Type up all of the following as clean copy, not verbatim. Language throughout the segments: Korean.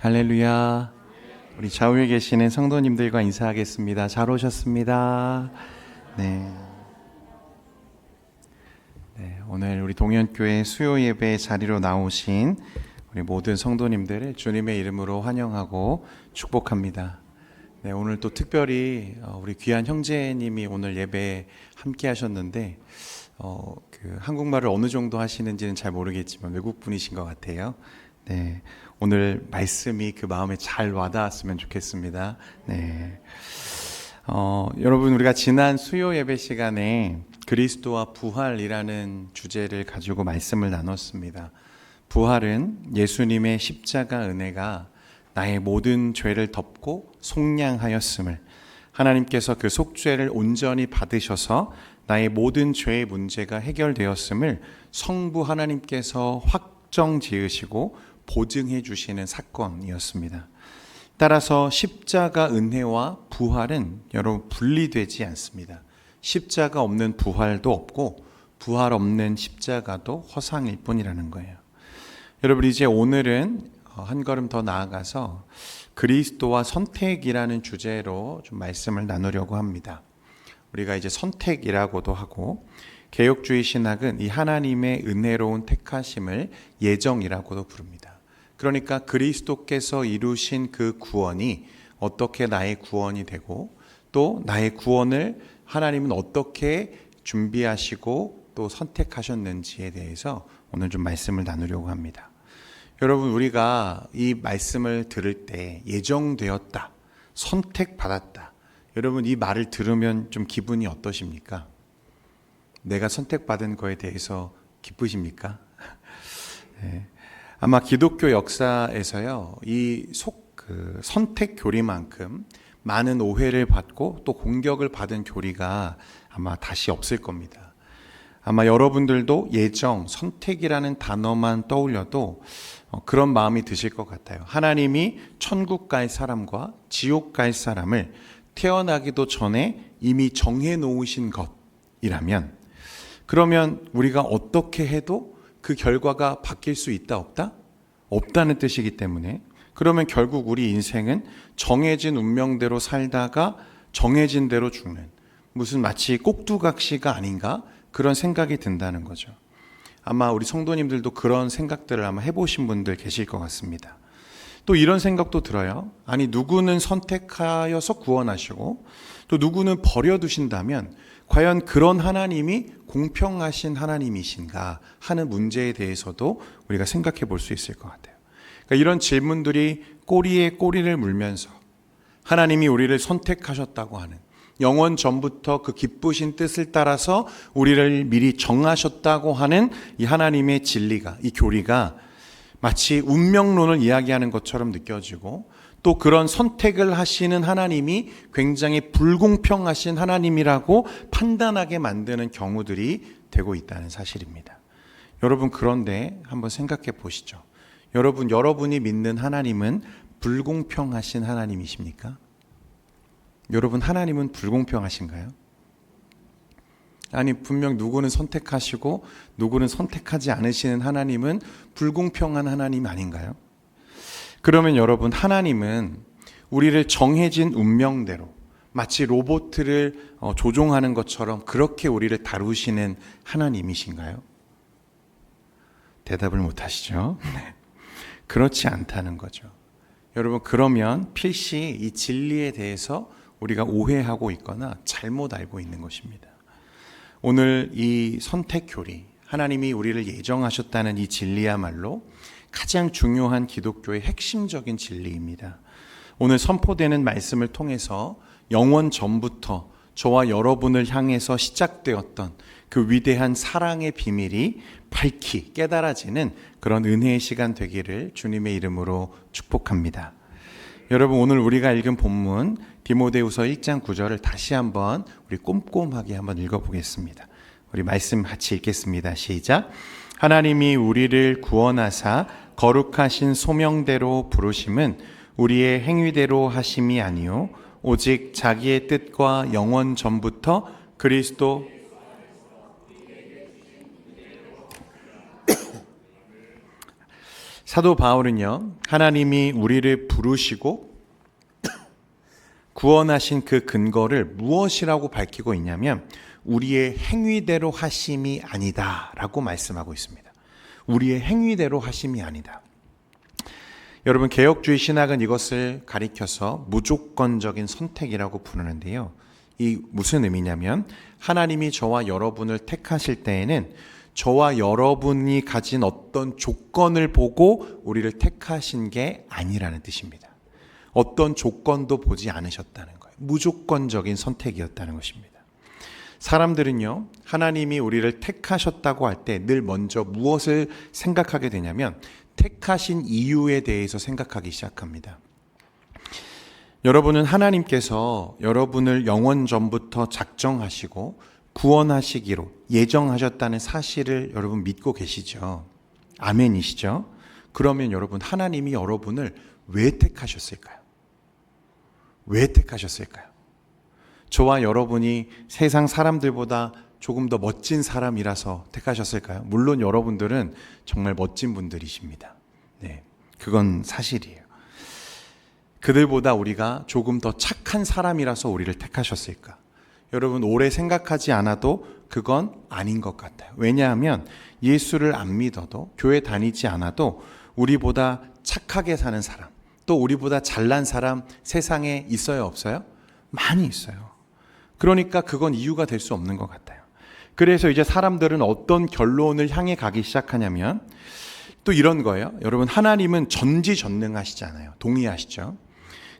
할렐루야. 우리 좌우에 계시는 성도님들과 인사하겠습니다. 잘 오셨습니다. 네. 오늘 우리 동현교회 수요 예배 자리로 나오신 우리 모든 성도님들을 주님의 이름으로 환영하고 축복합니다. 네, 오늘 또 특별히 우리 귀한 형제님이 오늘 예배에 함께 하셨는데 한국말을 어느 정도 하시는지는 잘 모르겠지만 외국 분이신 것 같아요. 네, 오늘 말씀이 그 마음에 잘 와닿았으면 좋겠습니다. 네, 여러분 우리가 지난 수요 예배 시간에 그리스도와 부활이라는 주제를 가지고 말씀을 나눴습니다. 부활은 예수님의 십자가 은혜가 나의 모든 죄를 덮고 속량하였음을, 하나님께서 그 속죄를 온전히 받으셔서 나의 모든 죄의 문제가 해결되었음을 성부 하나님께서 확정 지으시고 보증해 주시는 사건이었습니다. 따라서 십자가 은혜와 부활은 여러분 분리되지 않습니다. 십자가 없는 부활도 없고 부활 없는 십자가도 허상일 뿐이라는 거예요. 여러분 이제 오늘은 한 걸음 더 나아가서 그리스도와 선택이라는 주제로 좀 말씀을 나누려고 합니다. 우리가 이제 선택이라고도 하고 개혁주의 신학은 이 하나님의 은혜로운 택하심을 예정이라고도 부릅니다. 그러니까 그리스도께서 이루신 그 구원이 어떻게 나의 구원이 되고 또 나의 구원을 하나님은 어떻게 준비하시고 또 선택하셨는지에 대해서 오늘 좀 말씀을 나누려고 합니다. 여러분 우리가 이 말씀을 들을 때 예정되었다, 선택받았다, 여러분 이 말을 들으면 좀 기분이 어떠십니까? 내가 선택받은 거에 대해서 기쁘십니까? 네. 아마 기독교 역사에서요, 이 선택 교리만큼 많은 오해를 받고 또 공격을 받은 교리가 아마 다시 없을 겁니다. 아마 여러분들도 예정, 선택이라는 단어만 떠올려도 그런 마음이 드실 것 같아요. 하나님이 천국 갈 사람과 지옥 갈 사람을 태어나기도 전에 이미 정해 놓으신 것이라면, 그러면 우리가 어떻게 해도 그 결과가 바뀔 수 있다 없다? 없다는 뜻이기 때문에, 그러면 결국 우리 인생은 정해진 운명대로 살다가 정해진 대로 죽는, 무슨 마치 꼭두각시가 아닌가 그런 생각이 든다는 거죠. 아마 우리 성도님들도 그런 생각들을 아마 해보신 분들 계실 것 같습니다. 또 이런 생각도 들어요. 아니 누구는 선택하여서 구원하시고 또 누구는 버려두신다면 과연 그런 하나님이 공평하신 하나님이신가 하는 문제에 대해서도 우리가 생각해 볼 수 있을 것 같아요. 그러니까 이런 질문들이 꼬리에 꼬리를 물면서 하나님이 우리를 선택하셨다고 하는, 영원 전부터 그 기쁘신 뜻을 따라서 우리를 미리 정하셨다고 하는 이 하나님의 진리가, 이 교리가 마치 운명론을 이야기하는 것처럼 느껴지고, 또 그런 선택을 하시는 하나님이 굉장히 불공평하신 하나님이라고 판단하게 만드는 경우들이 되고 있다는 사실입니다. 여러분 그런데 한번 생각해 보시죠. 여러분이 믿는 하나님은 불공평하신 하나님이십니까? 여러분 하나님은 불공평하신가요? 아니 분명 누구는 선택하시고 누구는 선택하지 않으시는 하나님은 불공평한 하나님 아닌가요? 그러면 여러분 하나님은 우리를 정해진 운명대로 마치 로봇을 조종하는 것처럼 그렇게 우리를 다루시는 하나님이신가요? 대답을 못 하시죠? 네. 그렇지 않다는 거죠. 여러분 그러면 필시 이 진리에 대해서 우리가 오해하고 있거나 잘못 알고 있는 것입니다. 오늘 이 선택 교리, 하나님이 우리를 예정하셨다는 이 진리야말로 가장 중요한 기독교의 핵심적인 진리입니다. 오늘 선포되는 말씀을 통해서 영원 전부터 저와 여러분을 향해서 시작되었던 그 위대한 사랑의 비밀이 밝히 깨달아지는 그런 은혜의 시간 되기를 주님의 이름으로 축복합니다. 여러분 오늘 우리가 읽은 본문 디모데후서 1장 9절을 다시 한번 우리 꼼꼼하게 한번 읽어보겠습니다. 우리 말씀 같이 읽겠습니다. 시작. 하나님이 우리를 구원하사 거룩하신 소명대로 부르심은 우리의 행위대로 하심이 아니요 오직 자기의 뜻과 영원 전부터 그리스도 사도 바울은요, 하나님이 우리를 부르시고 구원하신 그 근거를 무엇이라고 밝히고 있냐면 우리의 행위대로 하심이 아니다라고 말씀하고 있습니다. 우리의 행위대로 하심이 아니다. 여러분, 개혁주의 신학은 이것을 가리켜서 무조건적인 선택이라고 부르는데요. 이 무슨 의미냐면 하나님이 저와 여러분을 택하실 때에는 저와 여러분이 가진 어떤 조건을 보고 우리를 택하신 게 아니라는 뜻입니다. 어떤 조건도 보지 않으셨다는 거예요. 무조건적인 선택이었다는 것입니다. 사람들은요, 하나님이 우리를 택하셨다고 할 때 늘 먼저 무엇을 생각하게 되냐면 택하신 이유에 대해서 생각하기 시작합니다. 여러분은 하나님께서 여러분을 영원 전부터 작정하시고 구원하시기로 예정하셨다는 사실을 여러분 믿고 계시죠? 아멘이시죠? 그러면 여러분, 하나님이 여러분을 왜 택하셨을까요? 왜 택하셨을까요? 저와 여러분이 세상 사람들보다 조금 더 멋진 사람이라서 택하셨을까요? 물론 여러분들은 정말 멋진 분들이십니다. 네, 그건 사실이에요. 그들보다 우리가 조금 더 착한 사람이라서 우리를 택하셨을까? 여러분, 오래 생각하지 않아도 그건 아닌 것 같아요. 왜냐하면 예수를 안 믿어도, 교회 다니지 않아도 우리보다 착하게 사는 사람, 또 우리보다 잘난 사람 세상에 있어요, 없어요? 많이 있어요. 그러니까 그건 이유가 될 수 없는 것 같아요. 그래서 이제 사람들은 어떤 결론을 향해 가기 시작하냐면 또 이런 거예요. 여러분, 하나님은 전지전능하시잖아요. 동의하시죠?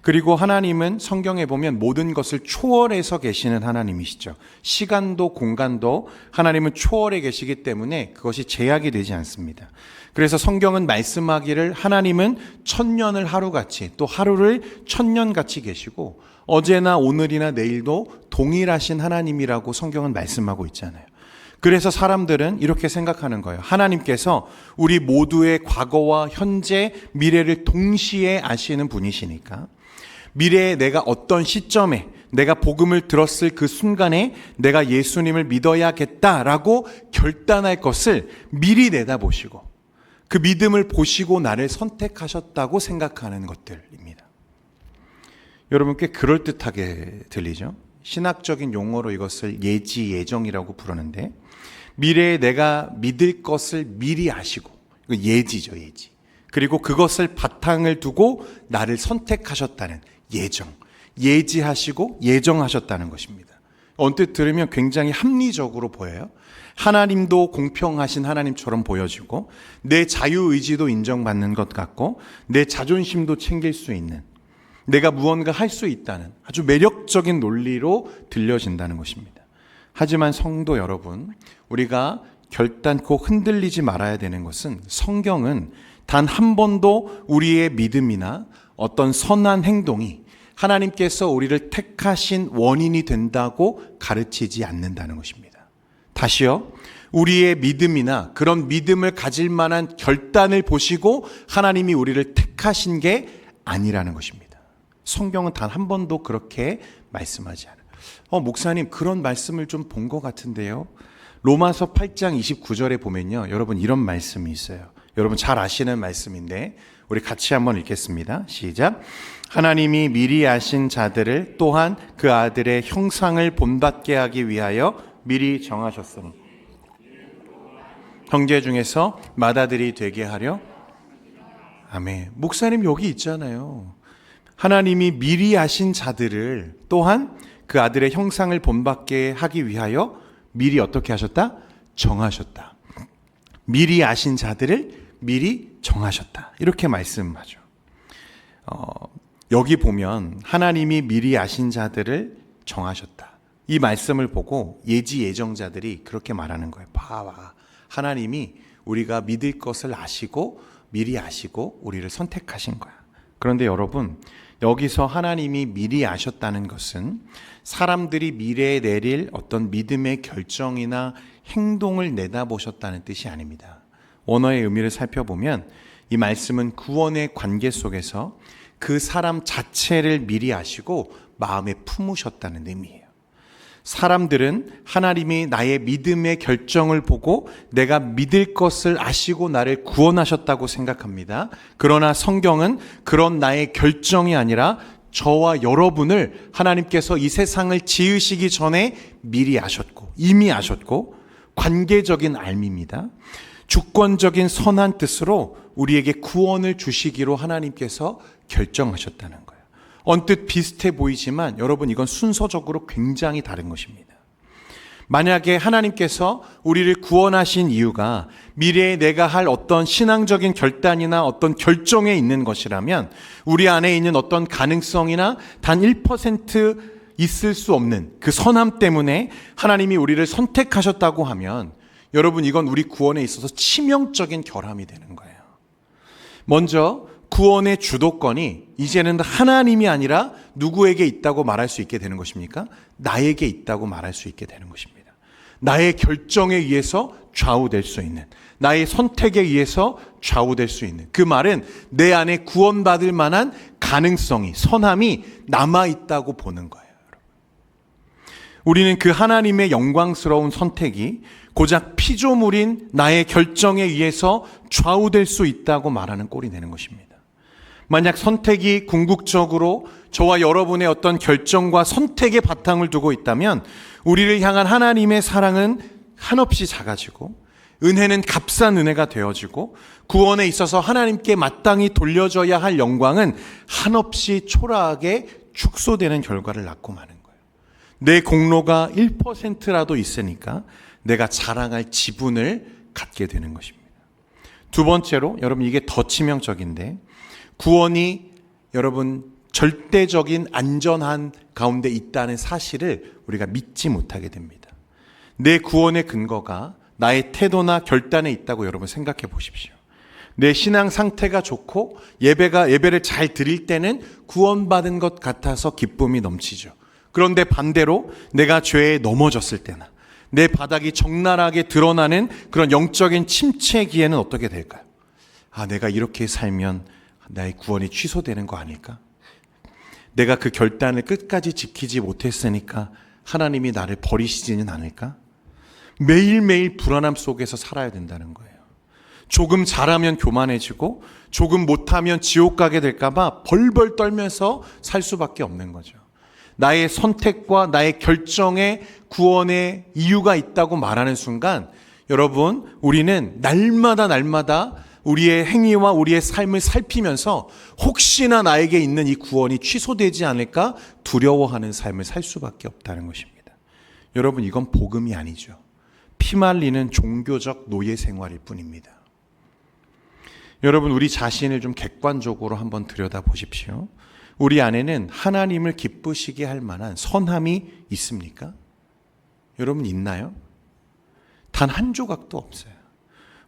그리고 하나님은 성경에 보면 모든 것을 초월해서 계시는 하나님이시죠. 시간도 공간도 하나님은 초월해 계시기 때문에 그것이 제약이 되지 않습니다. 그래서 성경은 말씀하기를 하나님은 천년을 하루같이, 또 하루를 천년같이 계시고 어제나 오늘이나 내일도 동일하신 하나님이라고 성경은 말씀하고 있잖아요. 그래서 사람들은 이렇게 생각하는 거예요. 하나님께서 우리 모두의 과거와 현재, 미래를 동시에 아시는 분이시니까 미래에 내가 어떤 시점에 내가 복음을 들었을 그 순간에 내가 예수님을 믿어야겠다라고 결단할 것을 미리 내다보시고 그 믿음을 보시고 나를 선택하셨다고 생각하는 것들입니다. 여러분, 꽤 그럴듯하게 들리죠? 신학적인 용어로 이것을 예지, 예정이라고 부르는데 미래에 내가 믿을 것을 미리 아시고, 이거 예지죠, 예지. 그리고 그것을 바탕을 두고 나를 선택하셨다는 예정, 예지하시고 예정하셨다는 것입니다. 언뜻 들으면 굉장히 합리적으로 보여요. 하나님도 공평하신 하나님처럼 보여지고 내 자유의지도 인정받는 것 같고 내 자존심도 챙길 수 있는, 내가 무언가 할 수 있다는 아주 매력적인 논리로 들려진다는 것입니다. 하지만 성도 여러분, 우리가 결단코 흔들리지 말아야 되는 것은 성경은 단 한 번도 우리의 믿음이나 어떤 선한 행동이 하나님께서 우리를 택하신 원인이 된다고 가르치지 않는다는 것입니다. 다시요, 우리의 믿음이나 그런 믿음을 가질 만한 결단을 보시고 하나님이 우리를 택하신 게 아니라는 것입니다. 성경은 단 한 번도 그렇게 말씀하지 않아요. 목사님, 그런 말씀을 좀 본 것 같은데요. 로마서 8장 29절에 보면요, 여러분, 이런 말씀이 있어요. 여러분 잘 아시는 말씀인데 우리 같이 한번 읽겠습니다. 시작. 하나님이 미리 아신 자들을 또한 그 아들의 형상을 본받게 하기 위하여 미리 정하셨으니 형제 중에서 맏아들이 되게 하려. 아멘. 목사님, 여기 있잖아요. 하나님이 미리 아신 자들을 또한 그 아들의 형상을 본받게 하기 위하여 미리 어떻게 하셨다? 정하셨다. 미리 아신 자들을 미리 정하셨다. 이렇게 말씀하죠. 여기 보면 하나님이 미리 아신 자들을 정하셨다. 이 말씀을 보고 예지 예정자들이 그렇게 말하는 거예요. 봐봐, 하나님이 우리가 믿을 것을 아시고 미리 아시고 우리를 선택하신 거야. 그런데 여러분, 여기서 하나님이 미리 아셨다는 것은 사람들이 미래에 내릴 어떤 믿음의 결정이나 행동을 내다보셨다는 뜻이 아닙니다. 원어의 의미를 살펴보면 이 말씀은 구원의 관계 속에서 그 사람 자체를 미리 아시고 마음에 품으셨다는 의미예요. 사람들은 하나님이 나의 믿음의 결정을 보고 내가 믿을 것을 아시고 나를 구원하셨다고 생각합니다. 그러나 성경은 그런 나의 결정이 아니라 저와 여러분을 하나님께서 이 세상을 지으시기 전에 미리 아셨고 이미 아셨고 관계적인 알미입니다. 주권적인 선한 뜻으로 우리에게 구원을 주시기로 하나님께서 결정하셨다는 거예요. 언뜻 비슷해 보이지만 여러분 이건 순서적으로 굉장히 다른 것입니다. 만약에 하나님께서 우리를 구원하신 이유가 미래에 내가 할 어떤 신앙적인 결단이나 어떤 결정에 있는 것이라면 우리 안에 있는 어떤 가능성이나 단 1% 있을 수 없는 그 선함 때문에 하나님이 우리를 선택하셨다고 하면 여러분 이건 우리 구원에 있어서 치명적인 결함이 되는 거예요. 먼저 구원의 주도권이 이제는 하나님이 아니라 누구에게 있다고 말할 수 있게 되는 것입니까? 나에게 있다고 말할 수 있게 되는 것입니다. 나의 결정에 의해서 좌우될 수 있는, 나의 선택에 의해서 좌우될 수 있는 그 말은 내 안에 구원받을 만한 가능성이, 선함이 남아있다고 보는 거예요. 우리는 그 하나님의 영광스러운 선택이 고작 피조물인 나의 결정에 의해서 좌우될 수 있다고 말하는 꼴이 되는 것입니다. 만약 선택이 궁극적으로 저와 여러분의 어떤 결정과 선택의 바탕을 두고 있다면 우리를 향한 하나님의 사랑은 한없이 작아지고 은혜는 값싼 은혜가 되어지고 구원에 있어서 하나님께 마땅히 돌려져야 할 영광은 한없이 초라하게 축소되는 결과를 낳고 마는 거예요. 내 공로가 1%라도 있으니까 내가 자랑할 지분을 갖게 되는 것입니다. 두 번째로 여러분 이게 더 치명적인데 구원이 여러분 절대적인 안전한 가운데 있다는 사실을 우리가 믿지 못하게 됩니다. 내 구원의 근거가 나의 태도나 결단에 있다고 여러분 생각해 보십시오. 내 신앙 상태가 좋고 예배를 잘 드릴 때는 구원받은 것 같아서 기쁨이 넘치죠. 그런데 반대로 내가 죄에 넘어졌을 때나 내 바닥이 적나라하게 드러나는 그런 영적인 침체기에는 어떻게 될까요? 내가 이렇게 살면 나의 구원이 취소되는 거 아닐까? 내가 그 결단을 끝까지 지키지 못했으니까 하나님이 나를 버리시지는 않을까? 매일매일 불안함 속에서 살아야 된다는 거예요. 조금 잘하면 교만해지고 조금 못하면 지옥 가게 될까 봐 벌벌 떨면서 살 수밖에 없는 거죠. 나의 선택과 나의 결정에 구원의 이유가 있다고 말하는 순간 여러분 우리는 날마다 우리의 행위와 우리의 삶을 살피면서 혹시나 나에게 있는 이 구원이 취소되지 않을까 두려워하는 삶을 살 수밖에 없다는 것입니다. 여러분 이건 복음이 아니죠. 피말리는 종교적 노예 생활일 뿐입니다. 여러분 우리 자신을 좀 객관적으로 한번 들여다보십시오. 우리 안에는 하나님을 기쁘시게 할 만한 선함이 있습니까? 여러분 있나요? 단 한 조각도 없어요.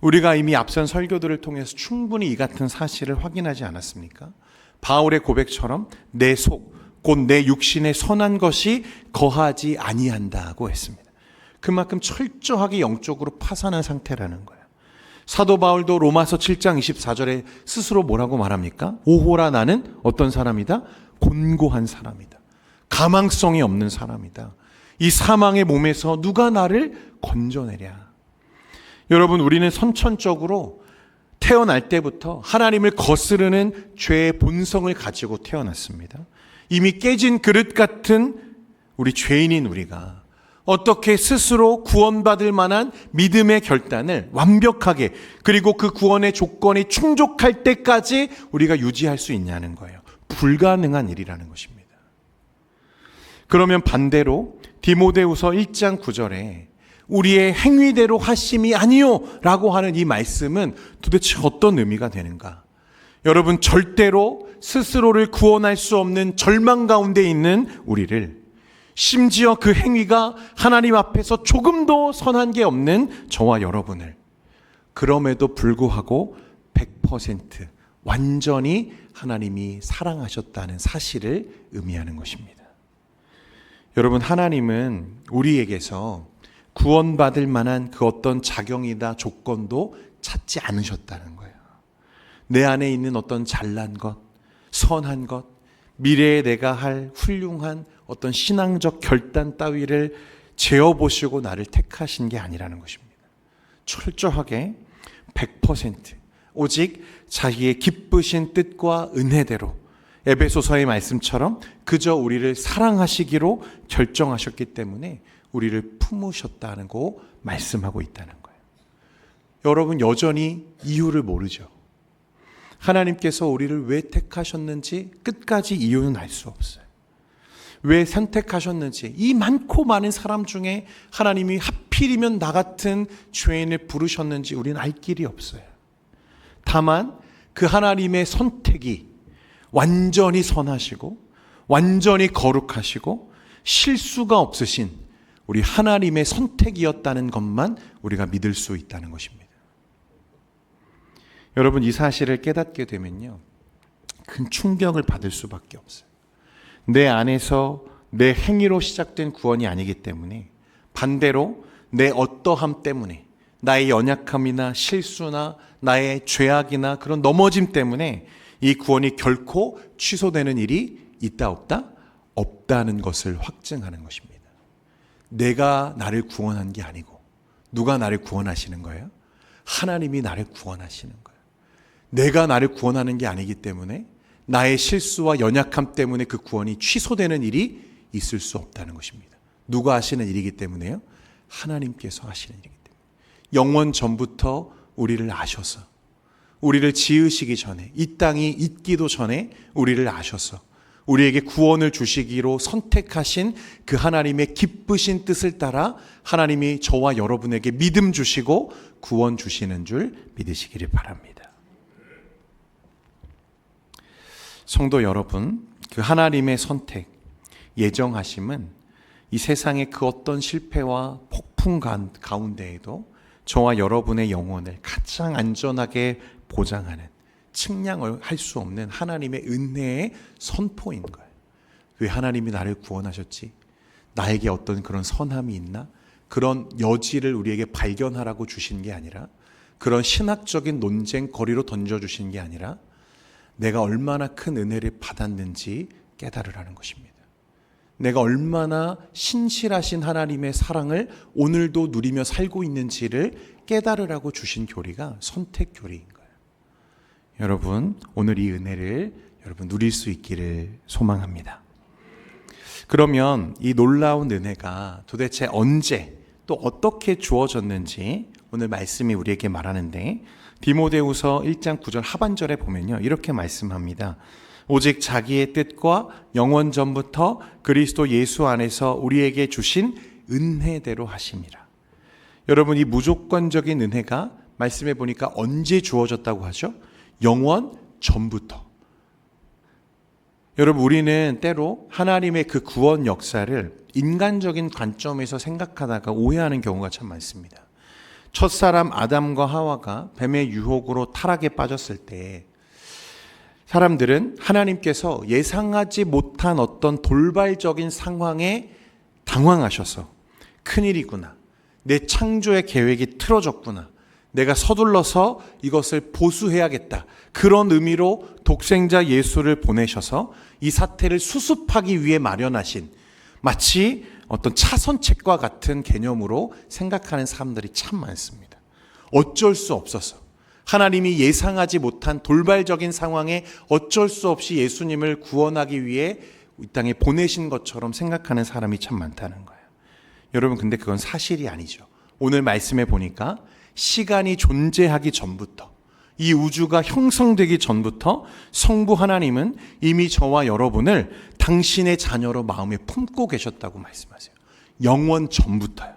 우리가 이미 앞선 설교들을 통해서 충분히 이 같은 사실을 확인하지 않았습니까? 바울의 고백처럼 내 속, 곧 내 육신에 선한 것이 거하지 아니한다고 했습니다. 그만큼 철저하게 영적으로 파산한 상태라는 거예요. 사도 바울도 로마서 7장 24절에 스스로 뭐라고 말합니까? 오호라 나는 어떤 사람이다? 곤고한 사람이다. 가망성이 없는 사람이다. 이 사망의 몸에서 누가 나를 건져내랴. 여러분 우리는 선천적으로 태어날 때부터 하나님을 거스르는 죄의 본성을 가지고 태어났습니다. 이미 깨진 그릇 같은 우리 죄인인 우리가 어떻게 스스로 구원받을 만한 믿음의 결단을 완벽하게 그리고 그 구원의 조건이 충족할 때까지 우리가 유지할 수 있냐는 거예요. 불가능한 일이라는 것입니다. 그러면 반대로 디모데후서 1장 9절에 우리의 행위대로 하심이 아니요 라고 하는 이 말씀은 도대체 어떤 의미가 되는가? 여러분 절대로 스스로를 구원할 수 없는 절망 가운데 있는 우리를 심지어 그 행위가 하나님 앞에서 조금도 선한 게 없는 저와 여러분을 그럼에도 불구하고 100% 완전히 하나님이 사랑하셨다는 사실을 의미하는 것입니다. 여러분 하나님은 우리에게서 구원받을 만한 그 어떤 자경이나 조건도 찾지 않으셨다는 거예요. 내 안에 있는 어떤 잘난 것, 선한 것, 미래에 내가 할 훌륭한 어떤 신앙적 결단 따위를 재어보시고 나를 택하신 게 아니라는 것입니다. 철저하게 100% 오직 자기의 기쁘신 뜻과 은혜대로 에베소서의 말씀처럼 그저 우리를 사랑하시기로 결정하셨기 때문에 우리를 품으셨다는 거 말씀하고 있다는 거예요. 여러분 여전히 이유를 모르죠. 하나님께서 우리를 왜 택하셨는지 끝까지 이유는 알 수 없어요. 왜 선택하셨는지, 이 많고 많은 사람 중에 하나님이 하필이면 나 같은 죄인을 부르셨는지 우리는 알 길이 없어요. 다만 그 하나님의 선택이 완전히 선하시고 완전히 거룩하시고 실수가 없으신 우리 하나님의 선택이었다는 것만 우리가 믿을 수 있다는 것입니다. 여러분 이 사실을 깨닫게 되면요, 큰 충격을 받을 수밖에 없어요. 내 안에서 내 행위로 시작된 구원이 아니기 때문에, 반대로 내 어떠함 때문에, 나의 연약함이나 실수나 나의 죄악이나 그런 넘어짐 때문에 이 구원이 결코 취소되는 일이 있다 없다? 없다는 것을 확증하는 것입니다. 내가 나를 구원한 게 아니고 누가 나를 구원하시는 거예요? 하나님이 나를 구원하시는 거예요. 내가 나를 구원하는 게 아니기 때문에 나의 실수와 연약함 때문에 그 구원이 취소되는 일이 있을 수 없다는 것입니다. 누가 하시는 일이기 때문에요? 하나님께서 하시는 일이기 때문에. 영원 전부터 우리를 아셔서, 우리를 지으시기 전에, 이 땅이 있기도 전에 우리를 아셔서 우리에게 구원을 주시기로 선택하신 그 하나님의 기쁘신 뜻을 따라 하나님이 저와 여러분에게 믿음 주시고 구원 주시는 줄 믿으시기를 바랍니다. 성도 여러분, 그 하나님의 선택, 예정하심은 이 세상의 그 어떤 실패와 폭풍 가운데에도 저와 여러분의 영혼을 가장 안전하게 보장하는, 측량을 할 수 없는 하나님의 은혜의 선포인 거예요. 왜 하나님이 나를 구원하셨지? 나에게 어떤 그런 선함이 있나? 그런 여지를 우리에게 발견하라고 주신 게 아니라, 그런 신학적인 논쟁거리로 던져주신 게 아니라 내가 얼마나 큰 은혜를 받았는지 깨달으라는 것입니다. 내가 얼마나 신실하신 하나님의 사랑을 오늘도 누리며 살고 있는지를 깨달으라고 주신 교리가 선택 교리인 거예요. 여러분, 오늘 이 은혜를 여러분 누릴 수 있기를 소망합니다. 그러면 이 놀라운 은혜가 도대체 언제 또 어떻게 주어졌는지 오늘 말씀이 우리에게 말하는데, 디모데후서 1장 9절 하반절에 보면요, 이렇게 말씀합니다. 오직 자기의 뜻과 영원 전부터 그리스도 예수 안에서 우리에게 주신 은혜대로 하심이라. 여러분, 이 무조건적인 은혜가 말씀해 보니까 언제 주어졌다고 하죠? 영원 전부터. 여러분, 우리는 때로 하나님의 그 구원 역사를 인간적인 관점에서 생각하다가 오해하는 경우가 참 많습니다. 첫사람 아담과 하와가 뱀의 유혹으로 타락에 빠졌을 때 사람들은 하나님께서 예상하지 못한 어떤 돌발적인 상황에 당황하셔서 큰일이구나, 내 창조의 계획이 틀어졌구나, 내가 서둘러서 이것을 보수해야겠다, 그런 의미로 독생자 예수를 보내셔서 이 사태를 수습하기 위해 마련하신, 마치 어떤 차선책과 같은 개념으로 생각하는 사람들이 참 많습니다. 어쩔 수 없어서 하나님이 예상하지 못한 돌발적인 상황에 어쩔 수 없이 예수님을 구원하기 위해 이 땅에 보내신 것처럼 생각하는 사람이 참 많다는 거예요. 여러분, 근데 그건 사실이 아니죠. 오늘 말씀해 보니까 시간이 존재하기 전부터, 이 우주가 형성되기 전부터 성부 하나님은 이미 저와 여러분을 당신의 자녀로 마음에 품고 계셨다고 말씀하세요. 영원 전부터요.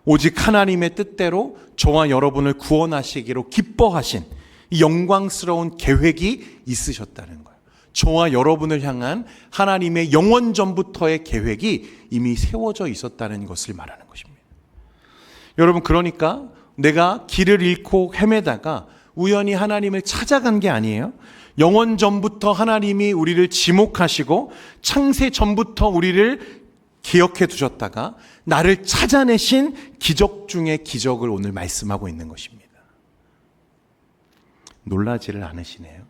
오직 하나님의 뜻대로 저와 여러분을 구원하시기로 기뻐하신 이 영광스러운 계획이 있으셨다는 거예요. 저와 여러분을 향한 하나님의 영원 전부터의 계획이 이미 세워져 있었다는 것을 말하는 것입니다. 여러분, 그러니까 내가 길을 잃고 헤매다가 우연히 하나님을 찾아간 게 아니에요. 영원 전부터 하나님이 우리를 지목하시고 창세 전부터 우리를 기억해 두셨다가 나를 찾아내신 기적 중의 기적을 오늘 말씀하고 있는 것입니다. 놀라지를 않으시네요.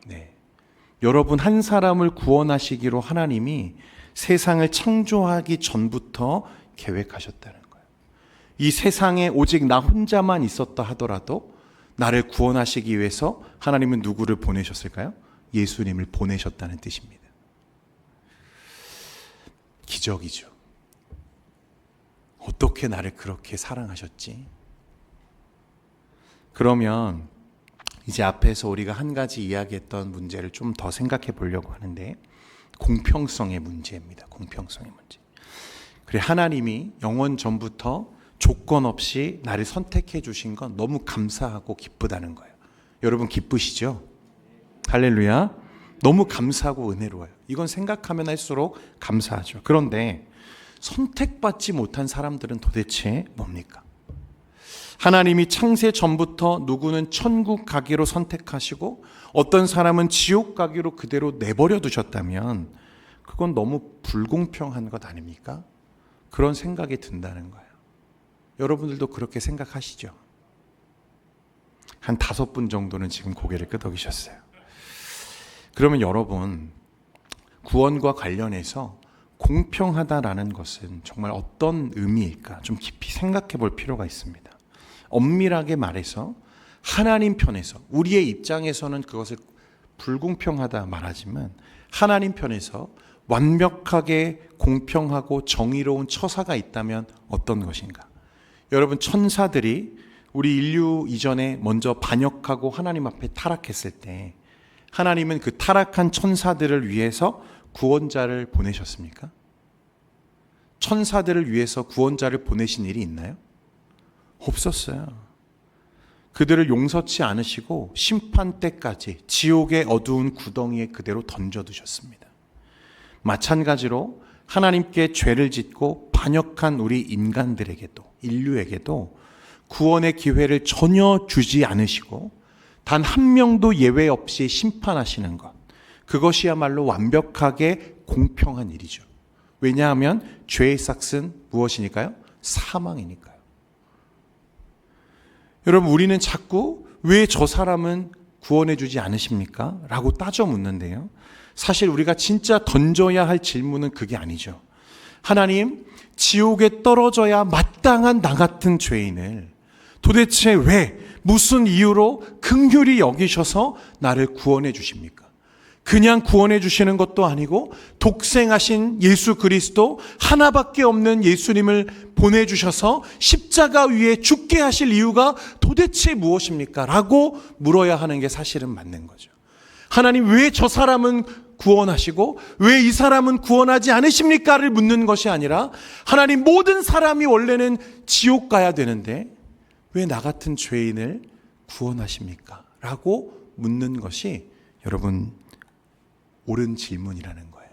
네. 여러분 한 사람을 구원하시기로 하나님이 세상을 창조하기 전부터 계획하셨다는 거예요. 이 세상에 오직 나 혼자만 있었다 하더라도 나를 구원하시기 위해서 하나님은 누구를 보내셨을까요? 예수님을 보내셨다는 뜻입니다. 기적이죠. 어떻게 나를 그렇게 사랑하셨지? 그러면 이제 앞에서 우리가 한 가지 이야기했던 문제를 좀 더 생각해 보려고 하는데, 공평성의 문제입니다. 공평성의 문제. 그래, 하나님이 영원 전부터 조건 없이 나를 선택해 주신 건 너무 감사하고 기쁘다는 거예요. 여러분 기쁘시죠? 할렐루야. 너무 감사하고 은혜로워요. 이건 생각하면 할수록 감사하죠. 그런데 선택받지 못한 사람들은 도대체 뭡니까? 하나님이 창세 전부터 누구는 천국 가기로 선택하시고 어떤 사람은 지옥 가기로 그대로 내버려 두셨다면 그건 너무 불공평한 것 아닙니까? 그런 생각이 든다는 거예요. 여러분들도 그렇게 생각하시죠? 한 5분 정도는 지금 고개를 끄덕이셨어요. 그러면 여러분, 구원과 관련해서 공평하다라는 것은 정말 어떤 의미일까? 좀 깊이 생각해 볼 필요가 있습니다. 엄밀하게 말해서 하나님 편에서, 우리의 입장에서는 그것을 불공평하다 말하지만 하나님 편에서 완벽하게 공평하고 정의로운 처사가 있다면 어떤 것인가? 여러분, 천사들이 우리 인류 이전에 먼저 반역하고 하나님 앞에 타락했을 때 하나님은 그 타락한 천사들을 위해서 구원자를 보내셨습니까? 천사들을 위해서 구원자를 보내신 일이 있나요? 없었어요. 그들을 용서치 않으시고 심판 때까지 지옥의 어두운 구덩이에 그대로 던져두셨습니다. 마찬가지로 하나님께 죄를 짓고 반역한 우리 인간들에게도, 인류에게도 구원의 기회를 전혀 주지 않으시고 단 한 명도 예외 없이 심판하시는 것, 그것이야말로 완벽하게 공평한 일이죠. 왜냐하면 죄의 삭은 무엇이니까요? 사망이니까요. 여러분, 우리는 자꾸 왜 저 사람은 구원해 주지 않으십니까? 라고 따져 묻는데요. 사실 우리가 진짜 던져야 할 질문은 그게 아니죠. 하나님, 지옥에 떨어져야 마땅한 나 같은 죄인을 도대체 왜, 무슨 이유로 긍휼히 여기셔서 나를 구원해 주십니까? 그냥 구원해 주시는 것도 아니고 독생하신 예수 그리스도 하나밖에 없는 예수님을 보내주셔서 십자가 위에 죽게 하실 이유가 도대체 무엇입니까? 라고 물어야 하는 게 사실은 맞는 거죠. 하나님, 왜 저 사람은 구원하시고 왜 이 사람은 구원하지 않으십니까?를 묻는 것이 아니라 하나님, 모든 사람이 원래는 지옥 가야 되는데 왜 나 같은 죄인을 구원하십니까? 라고 묻는 것이 여러분 옳은 질문이라는 거예요.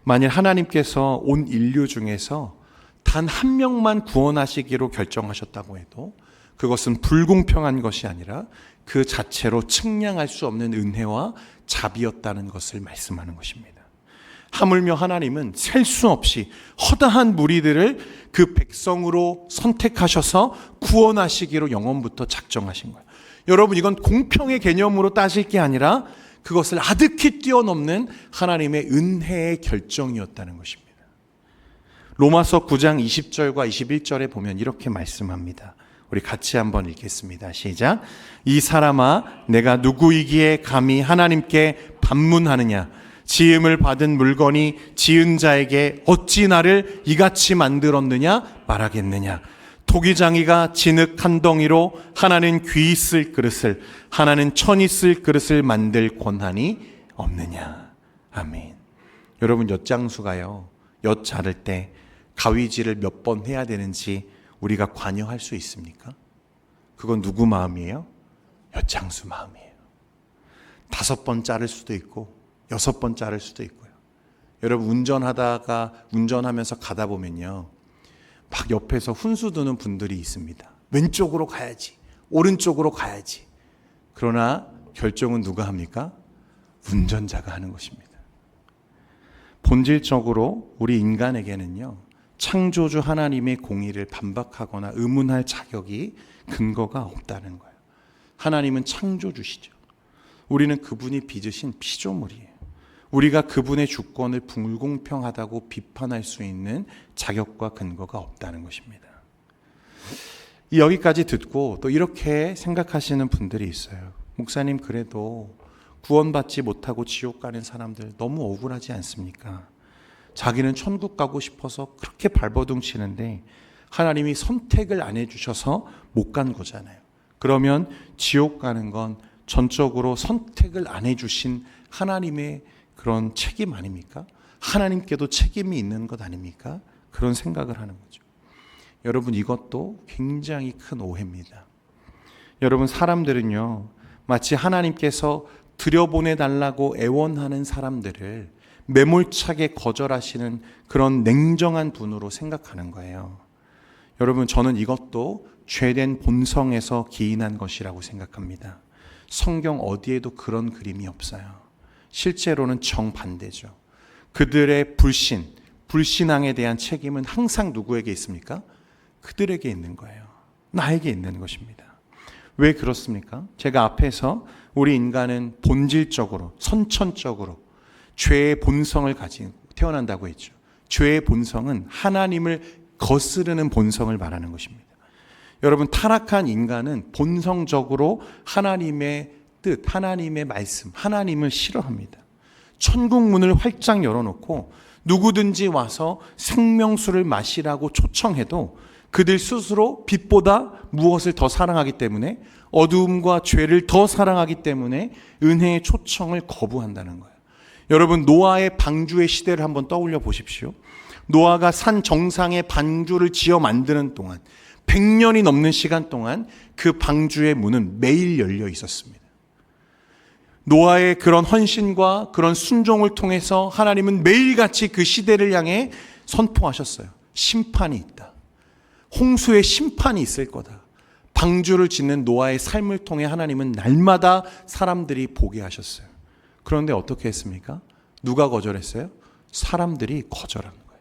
만일 하나님께서 온 인류 중에서 단 한 명만 구원하시기로 결정하셨다고 해도 그것은 불공평한 것이 아니라 그 자체로 측량할 수 없는 은혜와 자비였다는 것을 말씀하는 것입니다. 하물며 하나님은 셀 수 없이 허다한 무리들을 그 백성으로 선택하셔서 구원하시기로 영원부터 작정하신 거예요. 여러분, 이건 공평의 개념으로 따질 게 아니라 그것을 아득히 뛰어넘는 하나님의 은혜의 결정이었다는 것입니다. 로마서 9장 20절과 21절에 보면 이렇게 말씀합니다. 우리 같이 한번 읽겠습니다. 시작. 이 사람아, 내가 누구이기에 감히 하나님께 반문하느냐? 지음을 받은 물건이 지은 자에게 어찌 나를 이같이 만들었느냐 말하겠느냐? 토기장이가 진흙 한 덩이로 하나는 귀 있을 그릇을, 하나는 천 있을 그릇을 만들 권한이 없느냐. 아멘. 여러분, 엿장수가요, 엿 자를 때 가위질을 몇 번 해야 되는지 우리가 관여할 수 있습니까? 그건 누구 마음이에요? 엿장수 마음이에요. 5번 자를 수도 있고 6번 자를 수도 있고요. 여러분, 운전하면서 가다 보면요, 막 옆에서 훈수 두는 분들이 있습니다. 왼쪽으로 가야지, 오른쪽으로 가야지. 그러나 결정은 누가 합니까? 운전자가 하는 것입니다. 본질적으로 우리 인간에게는요, 창조주 하나님의 공의를 반박하거나 의문할 자격이, 근거가 없다는 거예요. 하나님은 창조주시죠. 우리는 그분이 빚으신 피조물이에요. 우리가 그분의 주권을 불공평하다고 비판할 수 있는 자격과 근거가 없다는 것입니다. 여기까지 듣고 또 이렇게 생각하시는 분들이 있어요. 목사님, 그래도 구원받지 못하고 지옥 가는 사람들 너무 억울하지 않습니까? 자기는 천국 가고 싶어서 그렇게 발버둥 치는데 하나님이 선택을 안 해주셔서 못 간 거잖아요. 그러면 지옥 가는 건 전적으로 선택을 안 해주신 하나님의 그런 책임 아닙니까? 하나님께도 책임이 있는 것 아닙니까? 그런 생각을 하는 거죠. 여러분, 이것도 굉장히 큰 오해입니다. 여러분, 사람들은요, 마치 하나님께서 들여보내달라고 애원하는 사람들을 매몰차게 거절하시는 그런 냉정한 분으로 생각하는 거예요. 여러분, 저는 이것도 죄된 본성에서 기인한 것이라고 생각합니다. 성경 어디에도 그런 그림이 없어요. 실제로는 정반대죠. 그들의 불신앙에 대한 책임은 항상 누구에게 있습니까? 그들에게 있는 거예요. 나에게 있는 것입니다. 왜 그렇습니까? 제가 앞에서 우리 인간은 본질적으로, 선천적으로 죄의 본성을 가지고 태어난다고 했죠. 죄의 본성은 하나님을 거스르는 본성을 말하는 것입니다. 여러분, 타락한 인간은 본성적으로 하나님의 뜻, 하나님의 말씀, 하나님을 싫어합니다. 천국 문을 활짝 열어놓고 누구든지 와서 생명수를 마시라고 초청해도 그들 스스로 빛보다 무엇을 더 사랑하기 때문에, 어두움과 죄를 더 사랑하기 때문에 은혜의 초청을 거부한다는 거예요. 여러분, 노아의 방주의 시대를 한번 떠올려 보십시오. 노아가 산 정상에 방주를 지어 만드는 동안 100년이 넘는 시간 동안 그 방주의 문은 매일 열려 있었습니다. 노아의 그런 헌신과 그런 순종을 통해서 하나님은 매일같이 그 시대를 향해 선포하셨어요. 심판이 있다. 홍수의 심판이 있을 거다. 방주를 짓는 노아의 삶을 통해 하나님은 날마다 사람들이 보게 하셨어요. 그런데 어떻게 했습니까? 누가 거절했어요? 사람들이 거절한 거예요.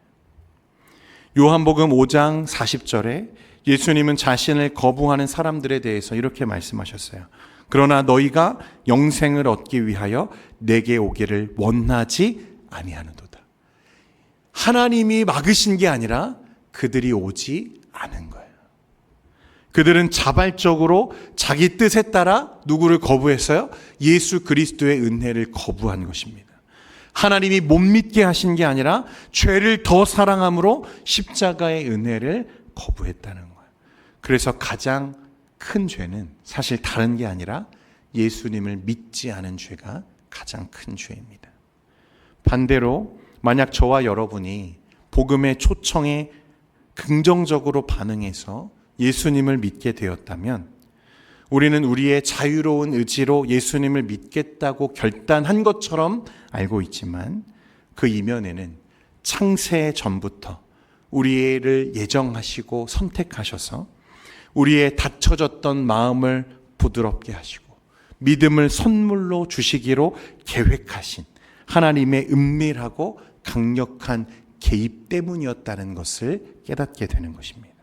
요한복음 5장 40절에 예수님은 자신을 거부하는 사람들에 대해서 이렇게 말씀하셨어요. 그러나 너희가 영생을 얻기 위하여 내게 오기를 원하지 아니하는도다. 하나님이 막으신 게 아니라 그들이 오지 않은 거예요. 그들은 자발적으로 자기 뜻에 따라 누구를 거부했어요? 예수 그리스도의 은혜를 거부한 것입니다. 하나님이 못 믿게 하신 게 아니라 죄를 더 사랑함으로 십자가의 은혜를 거부했다는 거예요. 그래서 가장 큰 죄는 사실 다른 게 아니라 예수님을 믿지 않은 죄가 가장 큰 죄입니다. 반대로 만약 저와 여러분이 복음의 초청에 긍정적으로 반응해서 예수님을 믿게 되었다면 우리는 우리의 자유로운 의지로 예수님을 믿겠다고 결단한 것처럼 알고 있지만 그 이면에는 창세 전부터 우리를 예정하시고 선택하셔서 우리의 닫혀졌던 마음을 부드럽게 하시고 믿음을 선물로 주시기로 계획하신 하나님의 은밀하고 강력한 개입 때문이었다는 것을 깨닫게 되는 것입니다.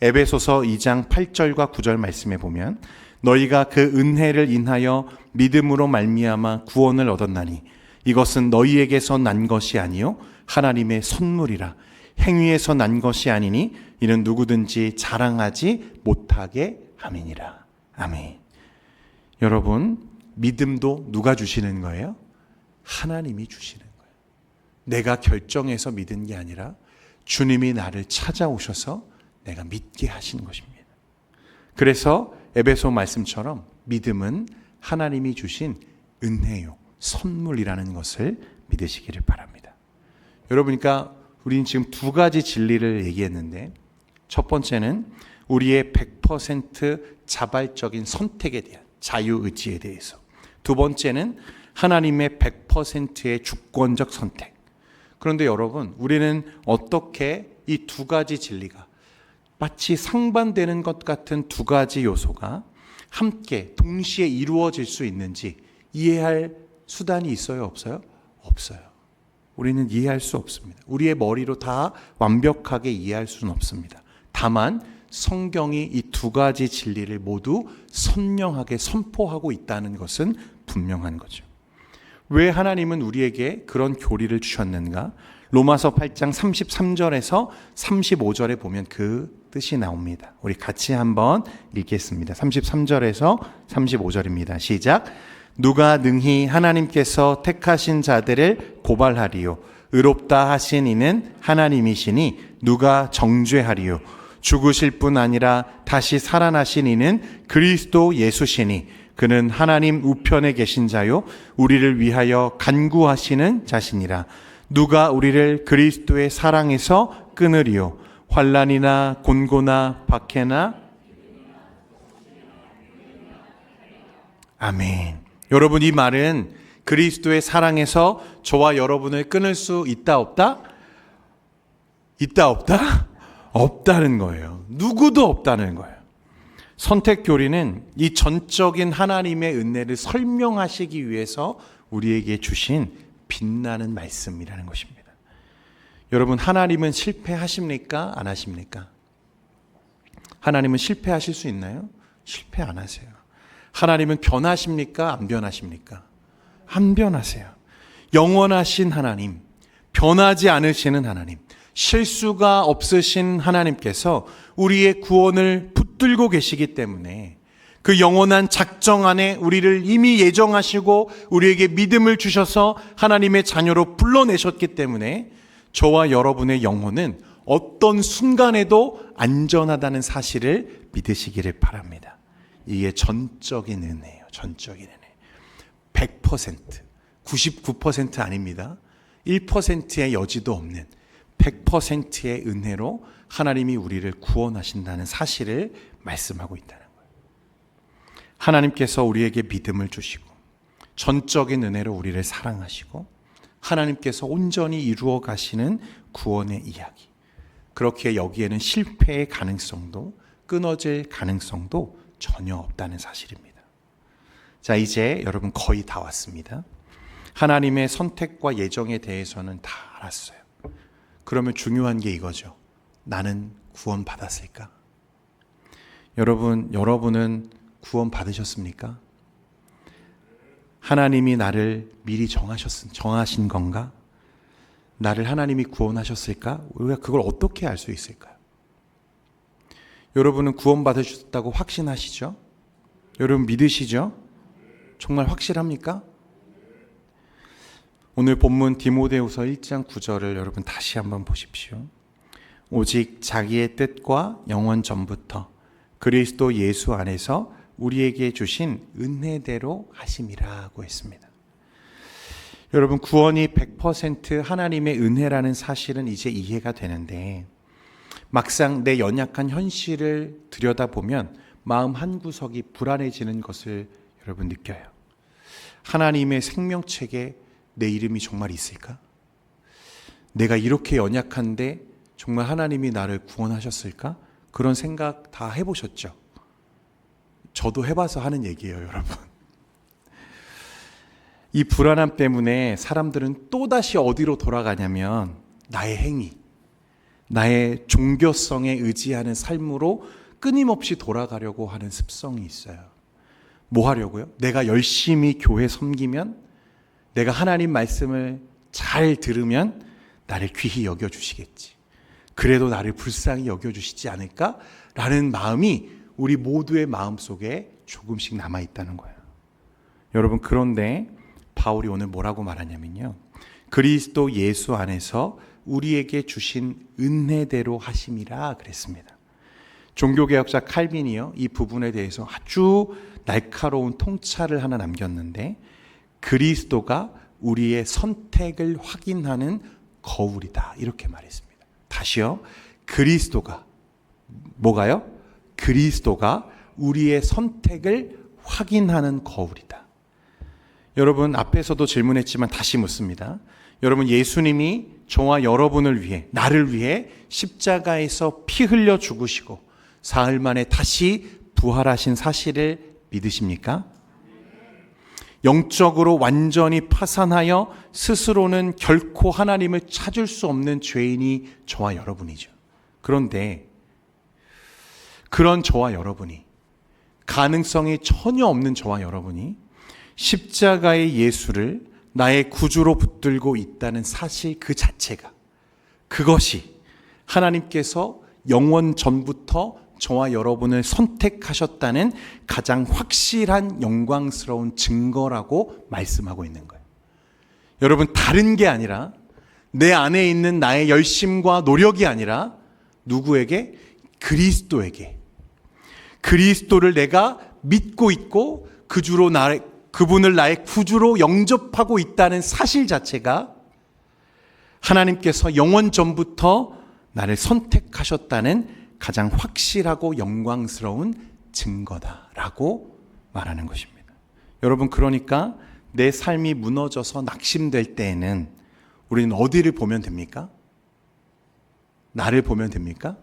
에베소서 2장 8절과 9절 말씀에 보면 너희가 그 은혜를 인하여 믿음으로 말미암아 구원을 얻었나니 이것은 너희에게서 난 것이 아니요 하나님의 선물이라. 행위에서 난 것이 아니니 이는 누구든지 자랑하지 못하게 함이니라. 아멘. 여러분, 믿음도 누가 주시는 거예요? 하나님이 주시는 거예요. 내가 결정해서 믿은 게 아니라 주님이 나를 찾아오셔서 내가 믿게 하신 것입니다. 그래서 에베소 말씀처럼 믿음은 하나님이 주신 은혜요, 선물이라는 것을 믿으시기를 바랍니다. 여러분이니까 우리는 지금 두 가지 진리를 얘기했는데 첫 번째는 우리의 100% 자발적인 선택에 대한 자유의지에 대해서, 두 번째는 하나님의 100%의 주권적 선택. 그런데 여러분, 우리는 어떻게 이 두 가지 진리가 마치 상반되는 것 같은 두 가지 요소가 함께 동시에 이루어질 수 있는지 이해할 수단이 있어요? 없어요? 없어요. 우리는 이해할 수 없습니다. 우리의 머리로 다 완벽하게 이해할 수는 없습니다. 다만 성경이 이 두 가지 진리를 모두 선명하게 선포하고 있다는 것은 분명한 거죠. 왜 하나님은 우리에게 그런 교리를 주셨는가? 로마서 8장 33절에서 35절에 보면 그 뜻이 나옵니다. 우리 같이 한번 읽겠습니다. 33절에서 35절입니다. 시작. 누가 능히 하나님께서 택하신 자들을 고발하리요? 의롭다 하신 이는 하나님이시니 누가 정죄하리요? 죽으실 뿐 아니라 다시 살아나신 이는 그리스도 예수시니 그는 하나님 우편에 계신 자요 우리를 위하여 간구하시는 자시니라. 누가 우리를 그리스도의 사랑에서 끊으리요? 환난이나 곤고나 박해나. 아멘. 여러분, 이 말은 그리스도의 사랑에서 저와 여러분을 끊을 수 있다 없다? 있다 없다? 없다는 거예요. 누구도 없다는 거예요. 선택교리는 이 전적인 하나님의 은혜를 설명하시기 위해서 우리에게 주신 빛나는 말씀이라는 것입니다. 여러분, 하나님은 실패하십니까? 안 하십니까? 하나님은 실패하실 수 있나요? 실패 안 하세요. 하나님은 변하십니까? 안 변하십니까? 안 변하세요. 영원하신 하나님, 변하지 않으시는 하나님, 실수가 없으신 하나님께서 우리의 구원을 붙들고 계시기 때문에 그 영원한 작정 안에 우리를 이미 예정하시고 우리에게 믿음을 주셔서 하나님의 자녀로 불러내셨기 때문에 저와 여러분의 영혼은 어떤 순간에도 안전하다는 사실을 믿으시기를 바랍니다. 이게 전적인 은혜예요. 전적인 은혜. 100%, 99% 아닙니다. 1%의 여지도 없는 100%의 은혜로 하나님이 우리를 구원하신다는 사실을 말씀하고 있다는 거예요. 하나님께서 우리에게 믿음을 주시고 전적인 은혜로 우리를 사랑하시고 하나님께서 온전히 이루어 가시는 구원의 이야기. 그렇게 여기에는 실패의 가능성도 끊어질 가능성도 전혀 없다는 사실입니다. 자, 이제 여러분 거의 다 왔습니다. 하나님의 선택과 예정에 대해서는 다 알았어요. 그러면 중요한 게 이거죠. 나는 구원 받았을까? 여러분은 구원 받으셨습니까? 하나님이 나를 미리 정하신 건가? 나를 하나님이 구원하셨을까? 우리가 그걸 어떻게 알 수 있을까요? 여러분은 구원 받으셨다고 확신하시죠? 여러분 믿으시죠? 정말 확실합니까? 오늘 본문 디모데후서 1장 9절을 여러분 다시 한번 보십시오. 오직 자기의 뜻과 영원 전부터 그리스도 예수 안에서 우리에게 주신 은혜대로 하심이라고 했습니다. 여러분, 구원이 100% 하나님의 은혜라는 사실은 이제 이해가 되는데 막상 내 연약한 현실을 들여다보면 마음 한구석이 불안해지는 것을 여러분 느껴요. 하나님의 생명책에 내 이름이 정말 있을까? 내가 이렇게 연약한데 정말 하나님이 나를 구원하셨을까? 그런 생각 다 해보셨죠? 저도 해봐서 하는 얘기예요, 여러분. 이 불안함 때문에 사람들은 또다시 어디로 돌아가냐면 나의 행위, 나의 종교성에 의지하는 삶으로 끊임없이 돌아가려고 하는 습성이 있어요. 뭐 하려고요? 내가 열심히 교회 섬기면, 내가 하나님 말씀을 잘 들으면 나를 귀히 여겨주시겠지. 그래도 나를 불쌍히 여겨주시지 않을까? 라는 마음이 우리 모두의 마음속에 조금씩 남아있다는 거예요. 여러분, 그런데 바울이 오늘 뭐라고 말하냐면요. 그리스도 예수 안에서 우리에게 주신 은혜대로 하심이라 그랬습니다. 종교개혁자 칼빈이요, 이 부분에 대해서 아주 날카로운 통찰을 하나 남겼는데 그리스도가 우리의 선택을 확인하는 거울이다, 이렇게 말했습니다. 다시요. 그리스도가 뭐가요? 그리스도가 우리의 선택을 확인하는 거울이다. 여러분, 앞에서도 질문했지만 다시 묻습니다. 여러분, 예수님이 저와 여러분을 위해, 나를 위해 십자가에서 피 흘려 죽으시고 사흘 만에 다시 부활하신 사실을 믿으십니까? 영적으로 완전히 파산하여 스스로는 결코 하나님을 찾을 수 없는 죄인이 저와 여러분이죠. 그런데 그런 저와 여러분이, 가능성이 전혀 없는 저와 여러분이 십자가의 예수를 나의 구주로 붙들고 있다는 사실 그 자체가, 그것이 하나님께서 영원 전부터 저와 여러분을 선택하셨다는 가장 확실한 영광스러운 증거라고 말씀하고 있는 거예요. 여러분, 다른 게 아니라 내 안에 있는 나의 열심과 노력이 아니라 누구에게? 그리스도에게. 그리스도를 내가 믿고 있고 그분을 나의 구주로 영접하고 있다는 사실 자체가 하나님께서 영원 전부터 나를 선택하셨다는 가장 확실하고 영광스러운 증거다라고 말하는 것입니다. 여러분, 그러니까 내 삶이 무너져서 낙심될 때에는 우리는 어디를 보면 됩니까? 나를 보면 됩니까?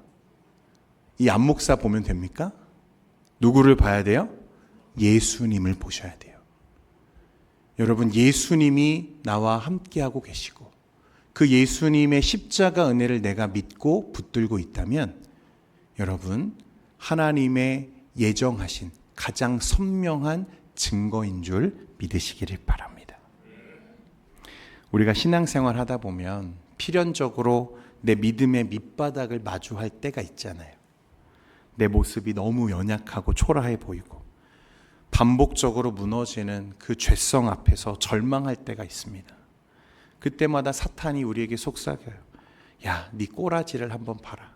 이 안목사 보면 됩니까? 누구를 봐야 돼요? 예수님을 보셔야 돼요. 여러분, 예수님이 나와 함께하고 계시고 그 예수님의 십자가 은혜를 내가 믿고 붙들고 있다면 여러분, 하나님의 예정하신 가장 선명한 증거인 줄 믿으시기를 바랍니다. 우리가 신앙생활 하다 보면 필연적으로 내 믿음의 밑바닥을 마주할 때가 있잖아요. 내 모습이 너무 연약하고 초라해 보이고 반복적으로 무너지는 그 죄성 앞에서 절망할 때가 있습니다. 그때마다 사탄이 우리에게 속삭여요. 야, 네 꼬라지를 한번 봐라.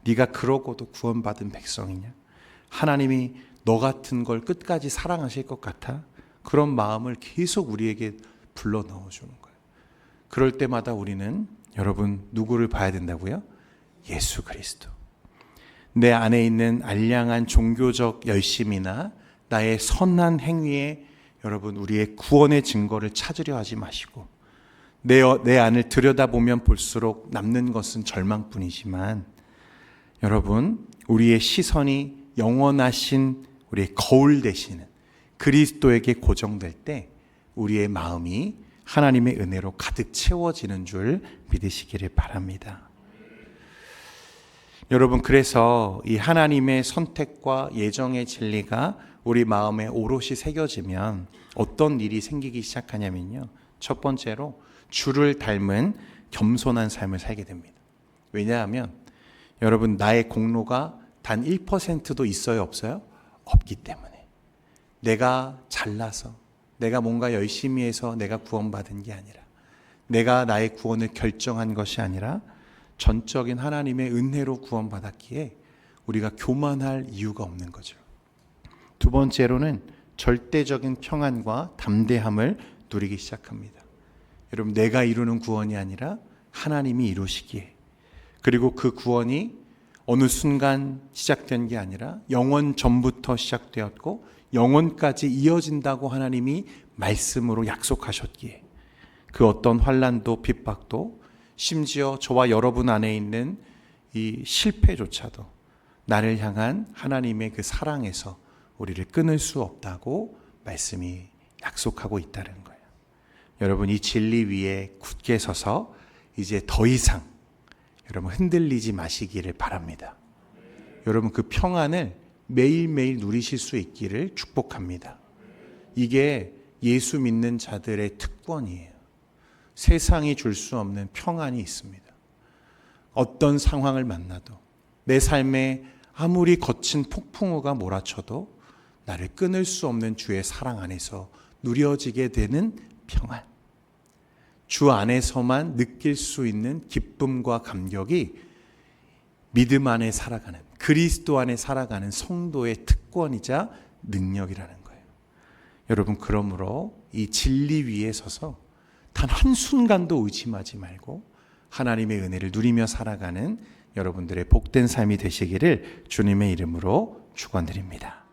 네가 그러고도 구원받은 백성이냐? 하나님이 너 같은 걸 끝까지 사랑하실 것 같아? 그런 마음을 계속 우리에게 불러 넣어주는 거예요. 그럴 때마다 우리는 여러분 누구를 봐야 된다고요? 예수 그리스도. 내 안에 있는 알량한 종교적 열심이나 나의 선한 행위에 여러분 우리의 구원의 증거를 찾으려 하지 마시고 내 안을 들여다보면 볼수록 남는 것은 절망뿐이지만 여러분, 우리의 시선이 영원하신 우리의 거울 되시는 그리스도에게 고정될 때 우리의 마음이 하나님의 은혜로 가득 채워지는 줄 믿으시기를 바랍니다. 여러분, 그래서 이 하나님의 선택과 예정의 진리가 우리 마음에 오롯이 새겨지면 어떤 일이 생기기 시작하냐면요. 첫 번째로 주를 닮은 겸손한 삶을 살게 됩니다. 왜냐하면 여러분, 나의 공로가 단 1%도 있어요, 없어요? 없기 때문에. 내가 잘나서, 내가 뭔가 열심히 해서 내가 구원받은 게 아니라, 내가 나의 구원을 결정한 것이 아니라 전적인 하나님의 은혜로 구원받았기에 우리가 교만할 이유가 없는 거죠. 두 번째로는 절대적인 평안과 담대함을 누리기 시작합니다. 여러분, 내가 이루는 구원이 아니라 하나님이 이루시기에, 그리고 그 구원이 어느 순간 시작된 게 아니라 영원 전부터 시작되었고 영원까지 이어진다고 하나님이 말씀으로 약속하셨기에 그 어떤 환난도 핍박도 심지어 저와 여러분 안에 있는 이 실패조차도 나를 향한 하나님의 그 사랑에서 우리를 끊을 수 없다고 말씀이 약속하고 있다는 거예요. 여러분, 이 진리 위에 굳게 서서 이제 더 이상 여러분 흔들리지 마시기를 바랍니다. 여러분, 그 평안을 매일매일 누리실 수 있기를 축복합니다. 이게 예수 믿는 자들의 특권이에요. 세상이 줄 수 없는 평안이 있습니다. 어떤 상황을 만나도 내 삶에 아무리 거친 폭풍우가 몰아쳐도 나를 끊을 수 없는 주의 사랑 안에서 누려지게 되는 평안. 주 안에서만 느낄 수 있는 기쁨과 감격이 믿음 안에 살아가는, 그리스도 안에 살아가는 성도의 특권이자 능력이라는 거예요. 여러분, 그러므로 이 진리 위에 서서 단 한순간도 의심하지 말고 하나님의 은혜를 누리며 살아가는 여러분들의 복된 삶이 되시기를 주님의 이름으로 축원드립니다.